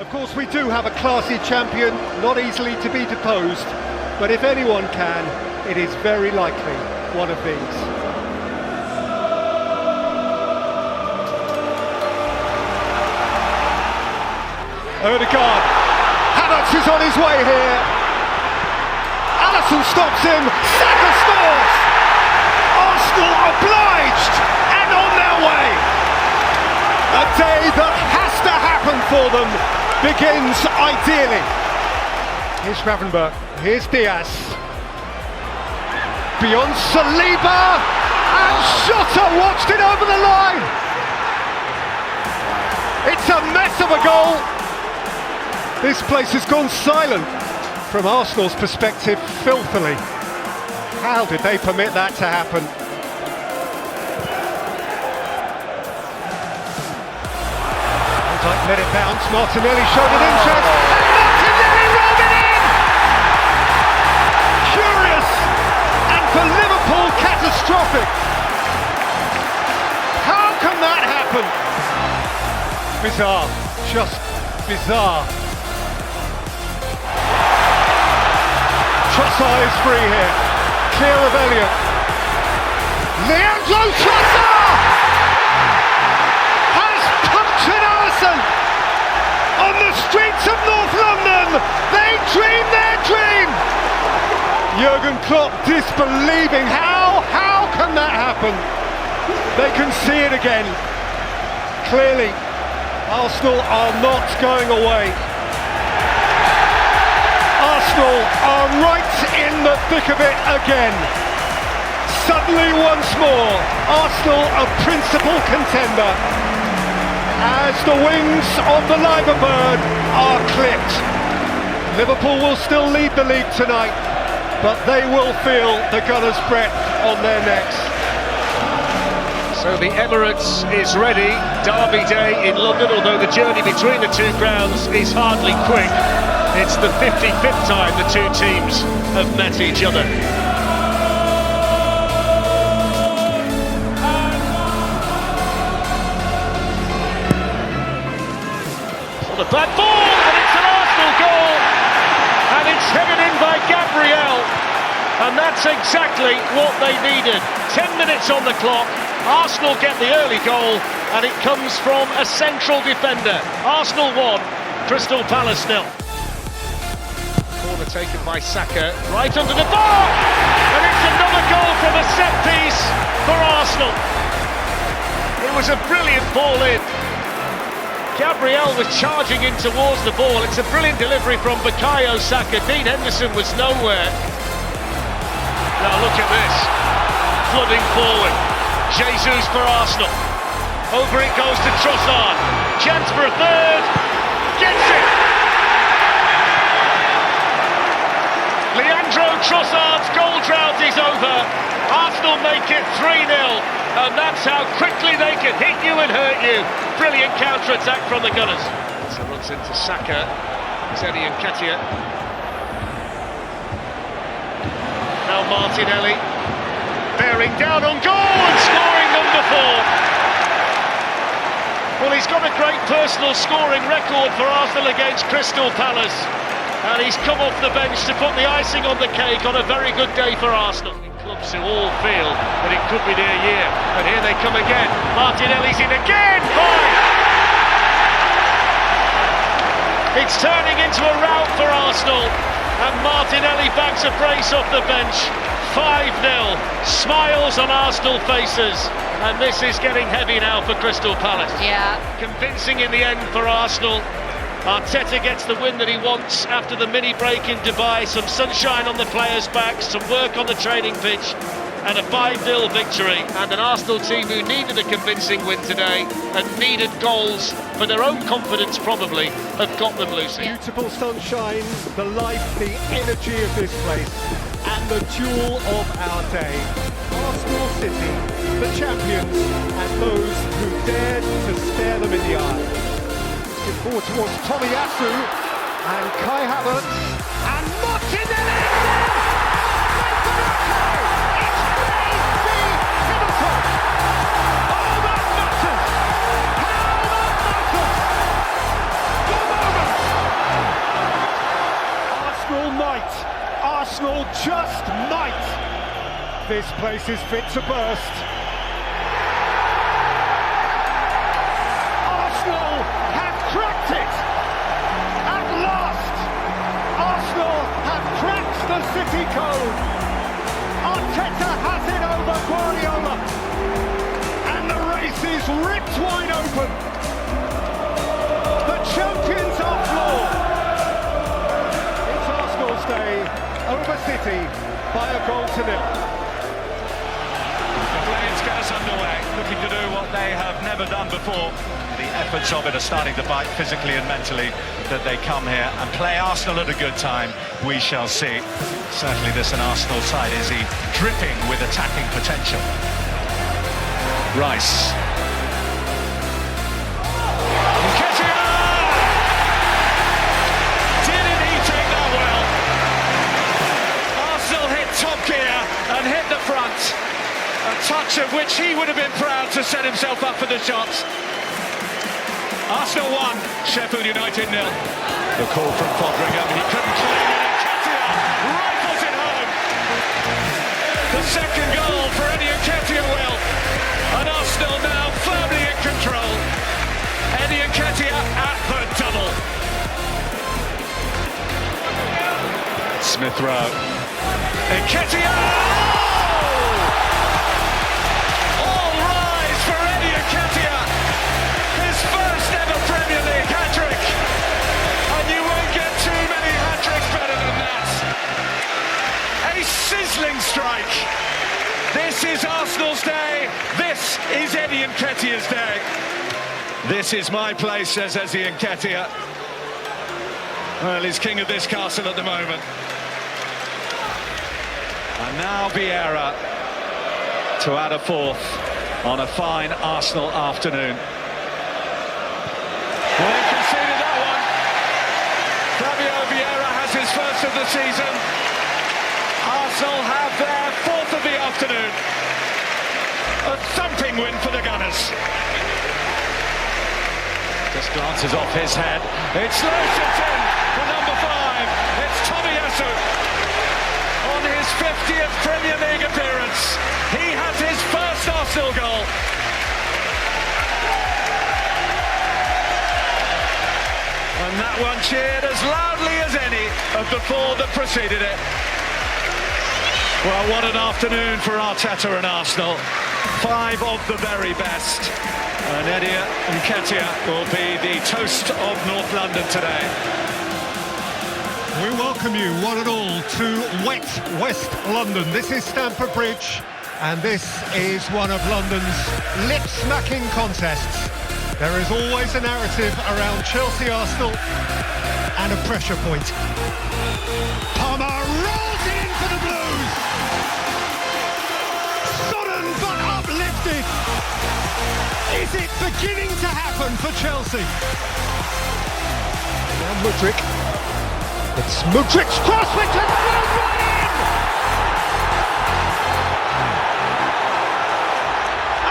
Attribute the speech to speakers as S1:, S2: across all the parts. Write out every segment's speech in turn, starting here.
S1: Of course, we do have a classy champion, not easily to be deposed, but if anyone can, it is very likely one of these. Odegaard, Havertz is on his way here. Alisson stops him, Saka scores! Arsenal obliged and on their way. A day that has to happen for them begins ideally. Here's Gravenberch, here's Diaz. Beyond Saliba, and Shota watched it over the line. It's a mess of a goal. This place has gone silent from Arsenal's perspective filthily. How did they permit that to happen? Let it bounce, Martinelli showed an interest, and Martinelli rolled it in! Curious, and for Liverpool, catastrophic. How can that happen? Bizarre, just bizarre. Trossard is free here, clear of Elliott. Leandro Trossard has punctured Alisson on the streets of North London. They dream their dream. Jurgen Klopp disbelieving. How can that happen? They can see it again. Clearly, Arsenal are not going away. Arsenal are right in the thick of it again. Suddenly once more, Arsenal a principal contender as the wings of the Liver Bird are clipped. Liverpool will still lead the league tonight, but they will feel the Gunners' breath on their necks.
S2: So the Emirates is ready, Derby Day in London, although the journey between the two grounds is hardly quick. It's the 55th time the two teams have met each other. Well, a bad ball, and it's an Arsenal goal, and it's headed in by Gabriel, and that's exactly what they needed. 10 minutes on the clock, Arsenal get the early goal, and it comes from a central defender. Arsenal 1, Crystal Palace 0. Corner taken by Saka, right under the bar, and it's another goal from a set piece for Arsenal. It was a brilliant ball in. Gabriel was charging in towards the ball. It's a brilliant delivery from Bukayo Saka. Dean Henderson was nowhere. Now look at this, flooding forward. Jesus for Arsenal. Over it goes to Trossard. Chance for a third. Gets it! Leandro Trossard's goal drought is over. Arsenal make it 3-0, and that's how quickly they can hit you and hurt you. Brilliant counter-attack from the Gunners. So runs into Saka, Zeni and Ketia. Now Martinelli, bearing down on goal and scoring number 4. Well, he's got a great personal scoring record for Arsenal against Crystal Palace. And he's come off the bench to put the icing on the cake on a very good day for Arsenal. Clubs who all feel that it could be their year. And here they come again. Martinelli's in again. Fine! It's turning into a rout for Arsenal. And Martinelli backs a brace off the bench. 5-0. Smiles on Arsenal faces. And this is getting heavy now for Crystal Palace.
S3: Yeah.
S2: Convincing in the end for Arsenal. Arteta gets the win that he wants after the mini break in Dubai. Some sunshine on the players' backs, some work on the training pitch, and a 5-0 victory. And an Arsenal team who needed a convincing win today and needed goals for their own confidence probably have got them loose.
S1: Beautiful sunshine, the life, the energy of this place, and the jewel of our day. Arsenal City, the champions, and those who dared to stare them in the eye. Forward towards Tomiyasu and Kai Havertz and Martinelli again! It's 3-3 to the top! Oh, that matters! How that matters! The moment This place is fit to burst. Arsenal have cracked it! At last, Arsenal have cracked the City code. Arteta has it over Guardiola, and the race is ripped wide open. The champions are floored. It's Arsenal's day over City by a goal to nil.
S3: The Flames get us underway, looking to do what they have never done before. The efforts of it are starting to bite physically and mentally, that they come here and play Arsenal at a good time. We shall see. Certainly this an Arsenal side is dripping with attacking potential. Rice. Nketiah! Didn't he take that well? Arsenal hit top gear and hit the front. A touch of which he would have been proud to set himself up for the shots. Arsenal 1, Sheffield United 0. The call from Fodringham, he couldn't claim it. Nketiah rifles it home. The second goal for Eddie Nketiah will. And Arsenal now firmly in control. Eddie Nketiah at the double. Smith Rowe. Nketiah! All rise for Eddie Nketiah. His first ever Premier League hat-trick. And you won't get too many hat-tricks better than that. A sizzling strike. This is Arsenal's day. This is Eddie Nketiah's day. This is my place, says Eddie Nketiah. Well, he's king of this castle at the moment. And now Vieira to add a fourth on a fine Arsenal afternoon. Well, he conceded that one. Fabio Vieira has his first of the season. Arsenal have their fourth of the afternoon. A thumping win for the Gunners. Just glances off his head. It's loose, it's in for number 5. It's Tomiyasu. On his 50th Premier League appearance, he has his first Arsenal goal. And that one cheered as loudly as any of the 4 that preceded it. Well, what an afternoon for Arteta and Arsenal. 5 of the very best. And Eddie Nketiah will be the toast of North London today.
S1: We welcome you, one and all, to wet West London. This is Stamford Bridge, and this is one of London's lip-smacking contests. There is always a narrative around Chelsea-Arsenal and a pressure point. Palmer rolls in for the Blues. Sodden but uplifted. Is it beginning to happen for Chelsea? Now Mudryk. It's Mudryk's cross, which has flown right in!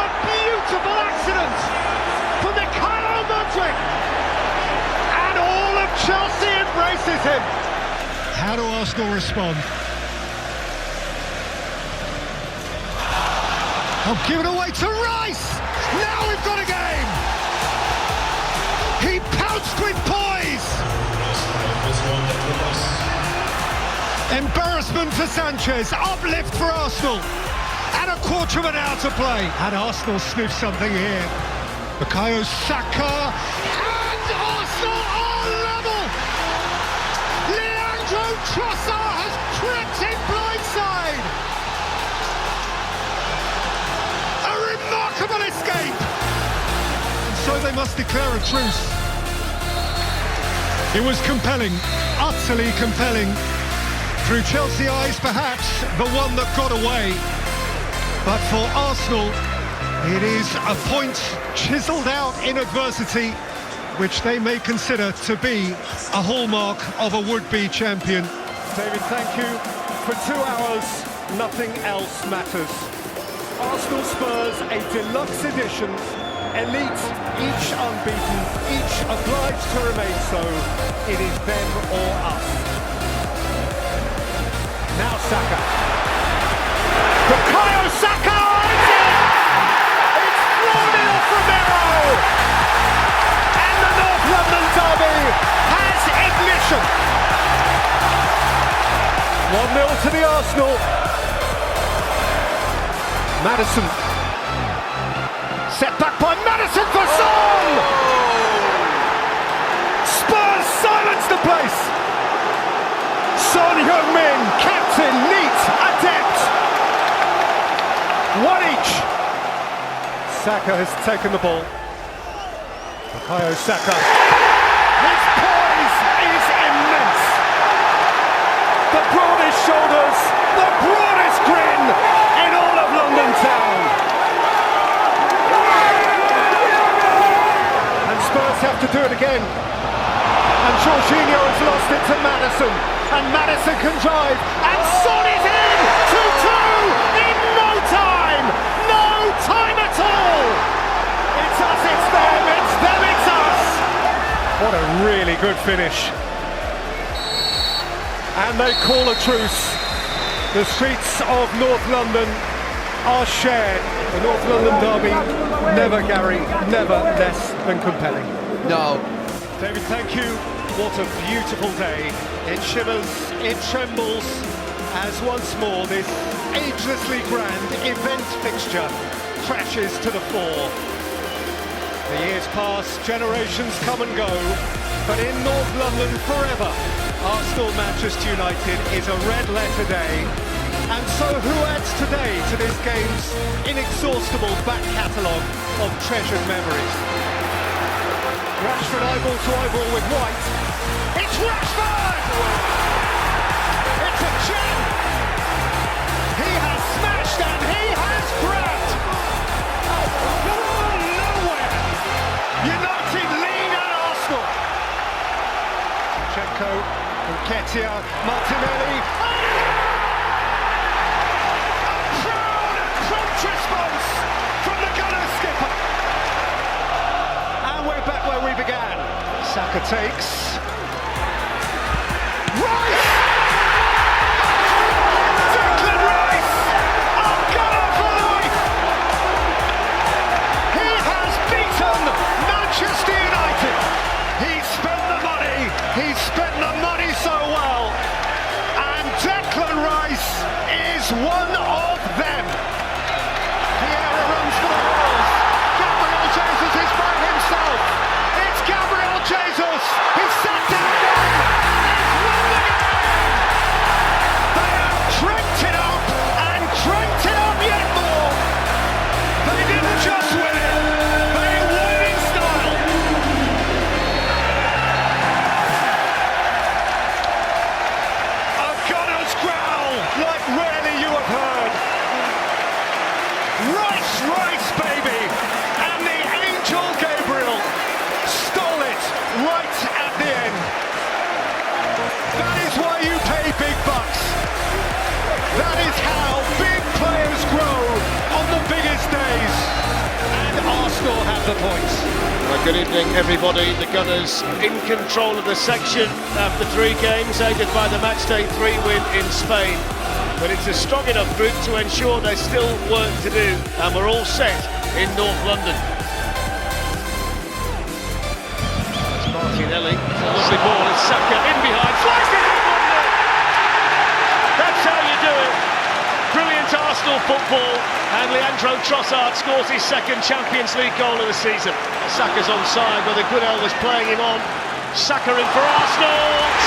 S1: A beautiful accident for Mikhailo Mudryk! And all of Chelsea embraces him! How do Arsenal respond? Oh, give it away to Rice! Now we've got a game! He pounced with poise! Embarrassment for Sanchez, uplift for Arsenal, and a quarter of an hour to play. And Arsenal sniff something here. Bukayo Saka, and Arsenal are level. Leandro Trossard has tripped in blindside. A remarkable escape. And so they must declare a truce. It was compelling, utterly compelling. Through Chelsea eyes, perhaps the one that got away. But for Arsenal, it is a point chiselled out in adversity, which they may consider to be a hallmark of a would-be champion. David, thank you. For 2 hours, nothing else matters. Arsenal Spurs, a deluxe edition. Elite, each unbeaten, each obliged to remain so. It is them or us. Now Saka. 1-0 to the Arsenal. Maddison. Set back by Maddison for Son! Spurs silence the place! Son Heung-min, captain, neat, adept. One each. Saka has taken the ball. Bukayo Saka. His poise is immense. The broadest shoulders, the broadest grin in all of London town. And Spurs have to do it again. And Jorginho has lost it to Maddison. And Maddison can drive. And Son is in! 2-2 in no time! No time at all! It's us, it's them, it's us! What a really good finish. And they call a truce. The streets of North London are shared. The North London derby, never, Gary, never less than compelling.
S4: No.
S1: David, thank you. What a beautiful day. It shimmers, it trembles, as once more this agelessly grand event fixture crashes to the fore. The years pass, generations come and go, but in North London forever, Arsenal Manchester United is a red letter day. And so who adds today to this game's inexhaustible back catalogue of treasured memories? Rashford eyeball to eyeball with White. It's Rashford! It's a gem! He has smashed and he has grabbed! Nowhere! United lead at Arsenal! Shevko, Nketiah, Martinelli. A proud and prompt response from the Gunners skipper. And we're back where we began. Saka takes. Rice! Declan Rice! A gunner for life! He has beaten Manchester United. He's spent the money. He's spent the money so well. And Declan Rice is one of them. Vieira runs for the walls. Gabriel Jesus is by himself. It's Gabriel Jesus. He's sat down again. He's won the game. They have cranked it up and cranked it up yet more. They didn't just win it. They won in style. A gunner's growl like rarely you have heard. Rice, Rice, baby! And the angel Gabriel stole it right at the end. That is why you pay big bucks. That is how big players grow on the biggest days. And Arsenal have the points.
S2: Well, good evening, everybody. The Gunners in control of the section after 3 games, aided by the matchday 3 win in Spain. But it's a strong enough group to ensure there's still work to do, and we're all set in North London. It's Martinelli, it's a lovely ball, it's Saka in behind, flies it in wonder! That's how you do it. Brilliant Arsenal football, and Leandro Trossard scores his second Champions League goal of the season. Saka's onside, but the good Elvis playing him on. Saka in for Arsenal,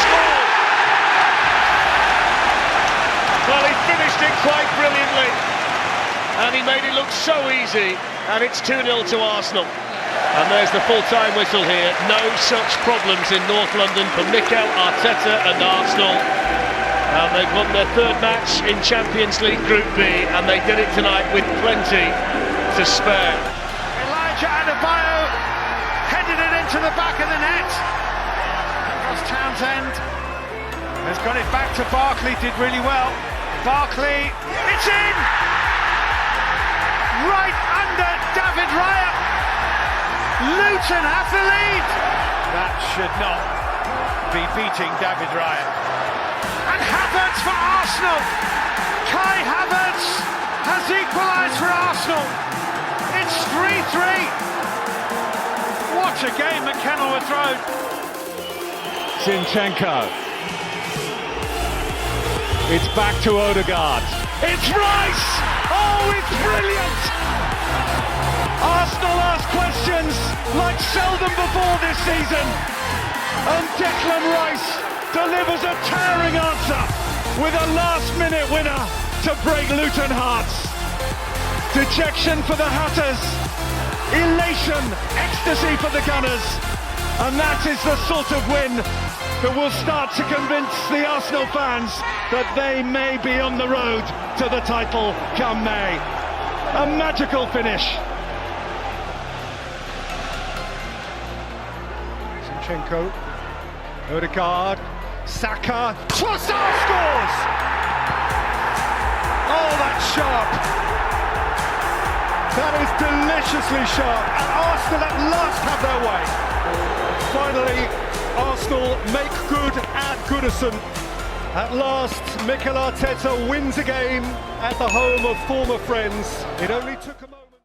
S2: score! Well, he finished it quite brilliantly, and he made it look so easy, and it's 2-0 to Arsenal. And there's the full-time whistle here. No such problems in North London for Mikel Arteta and Arsenal. And they've won their 3rd match in Champions League Group B, and they did it tonight with plenty to spare.
S5: Elijah Adebayo headed it into the back of the net. Across Townsend. Has got it back to Barkley, did really well. Barkley, it's in! Right under David Raya. Luton have the lead. That should not be beating David Raya. And Havertz for Arsenal. Kai Havertz has equalised for Arsenal. It's 3-3. What a game at Kenilworth Road.
S1: Zinchenko. It's back to Odegaard.
S5: It's Rice! Oh, it's brilliant! Arsenal ask questions like seldom before this season. And Declan Rice delivers a towering answer with a last-minute winner to break Luton hearts. Dejection for the Hatters, elation, ecstasy for the Gunners, and that is the sort of win that will start to convince the Arsenal fans that they may be on the road to the title come May. A magical finish.
S1: Zinchenko, Odegaard, Saka, Trossard scores! Oh, that's sharp. That is deliciously sharp, and Arsenal at last have their way. Finally, Arsenal make good at Goodison. At last, Mikel Arteta wins a game at the home of former friends. It only took a